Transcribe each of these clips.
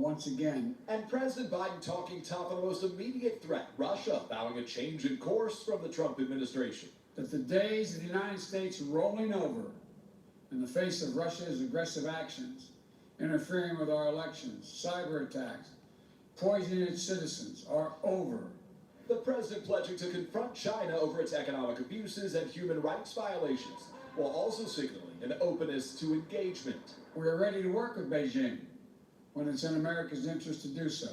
once again. And President Biden talking tough on the most immediate threat, Russia, vowing a change in course from the Trump administration. That the days of the United States rolling over in the face of Russia's aggressive actions, interfering with our elections, cyber attacks, poisoning its citizens are over. The president pledging to confront China over its economic abuses and human rights violations, while also signaling an openness to engagement. We are ready to work with Beijing when it's in America's interest to do so.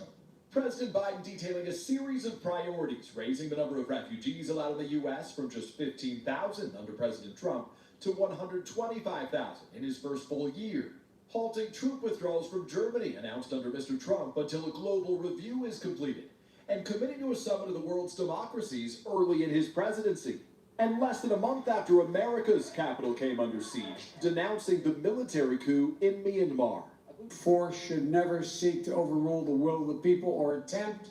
President Biden detailing a series of priorities, raising the number of refugees allowed in the U.S. from just 15,000 under President Trump to 125,000 in his first full year. Halting troop withdrawals from Germany announced under Mr. Trump until a global review is completed. And committing to a summit of the world's democracies early in his presidency. And less than a month after America's capital came under siege, denouncing the military coup in Myanmar. Force should never seek to overrule the will of the people or attempt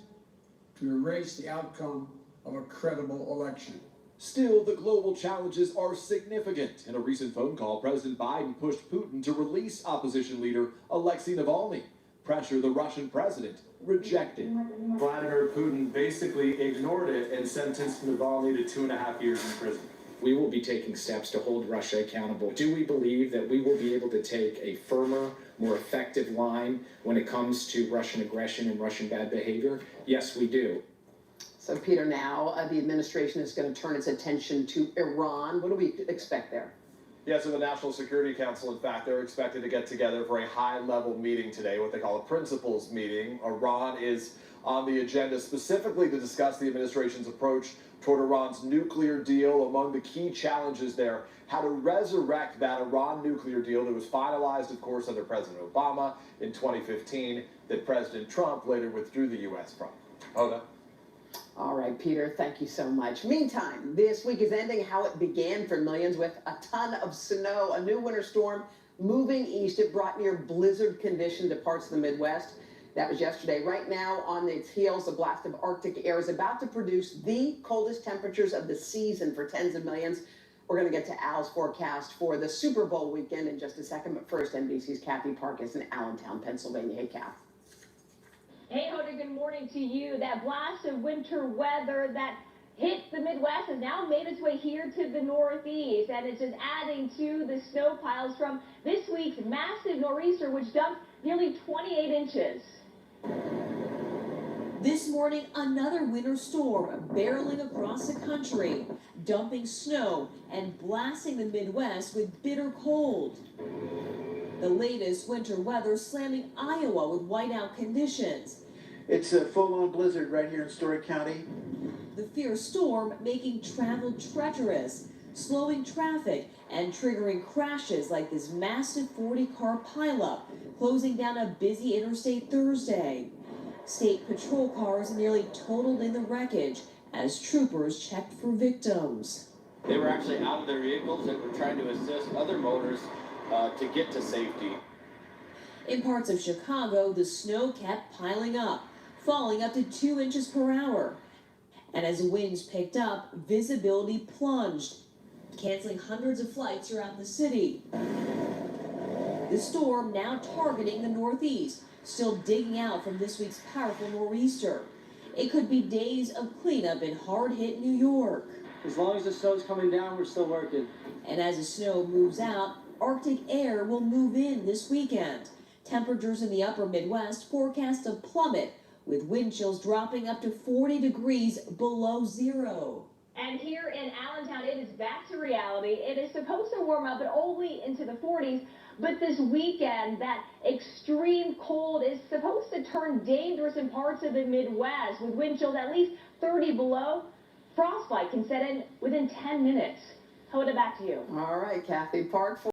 to erase the outcome of a credible election. Still, the global challenges are significant. In a recent phone call, President Biden pushed Putin to release opposition leader Alexei Navalny. Pressure the Russian president rejected. Vladimir Putin basically ignored it and sentenced Navalny to 2.5 years in prison. We will be taking steps to hold Russia accountable. Do we believe that we will be able to take a firmer, more effective line when it comes to Russian aggression and Russian bad behavior? Yes, we do. So, Peter, now the administration is going to turn its attention to Iran. What do we expect there? Yeah, so the National Security Council, in fact, they're expected to get together for a high-level meeting today, what they call a principals meeting. Iran is on the agenda specifically to discuss the administration's approach toward Iran's nuclear deal. Among the key challenges there, how to resurrect that Iran nuclear deal that was finalized, of course, under President Obama in 2015, that President Trump later withdrew the U.S. from. Hoda? All right, Peter, thank you so much. Meantime, this week is ending how it began for millions with a ton of snow. A new winter storm moving east. It brought near blizzard condition to parts of the Midwest. That was yesterday. Right now, on its heels, a blast of Arctic air is about to produce the coldest temperatures of the season for tens of millions. We're going to get to Al's forecast for the Super Bowl weekend in just a second. But first, NBC's Kathy Parkes in Allentown, Pennsylvania. Hey, Kath. Hey, Hoda, good morning to you. That blast of winter weather that hit the Midwest has now made its way here to the Northeast, and it's just adding to the snow piles from this week's massive nor'easter, which dumped nearly 28 inches. This morning, another winter storm barreling across the country, dumping snow and blasting the Midwest with bitter cold. The latest winter weather slamming Iowa with whiteout conditions. It's a full-on blizzard right here in Story County. The fierce storm making travel treacherous, slowing traffic and triggering crashes like this massive 40-car pileup, closing down a busy interstate Thursday. State patrol cars nearly totaled in the wreckage as troopers checked for victims. They were actually out of their vehicles and were trying to assist other motorists to get to safety. In parts of Chicago, the snow kept piling up, falling up to 2 inches per hour. And as winds picked up, visibility plunged, canceling hundreds of flights throughout the city. The storm now targeting the Northeast, still digging out from this week's powerful nor'easter. It could be days of cleanup in hard-hit New York. As long as the snow's coming down, we're still working. And as the snow moves out, Arctic air will move in this weekend. Temperatures in the upper Midwest forecast to plummet, with wind chills dropping up to 40 degrees below zero. And here in Allentown, it is back to reality. It is supposed to warm up, but only into the 40s. But this weekend, that extreme cold is supposed to turn dangerous in parts of the Midwest, with wind chills at least 30 below. Frostbite can set in within 10 minutes. Hoda, back to you. All right, Kathy Park.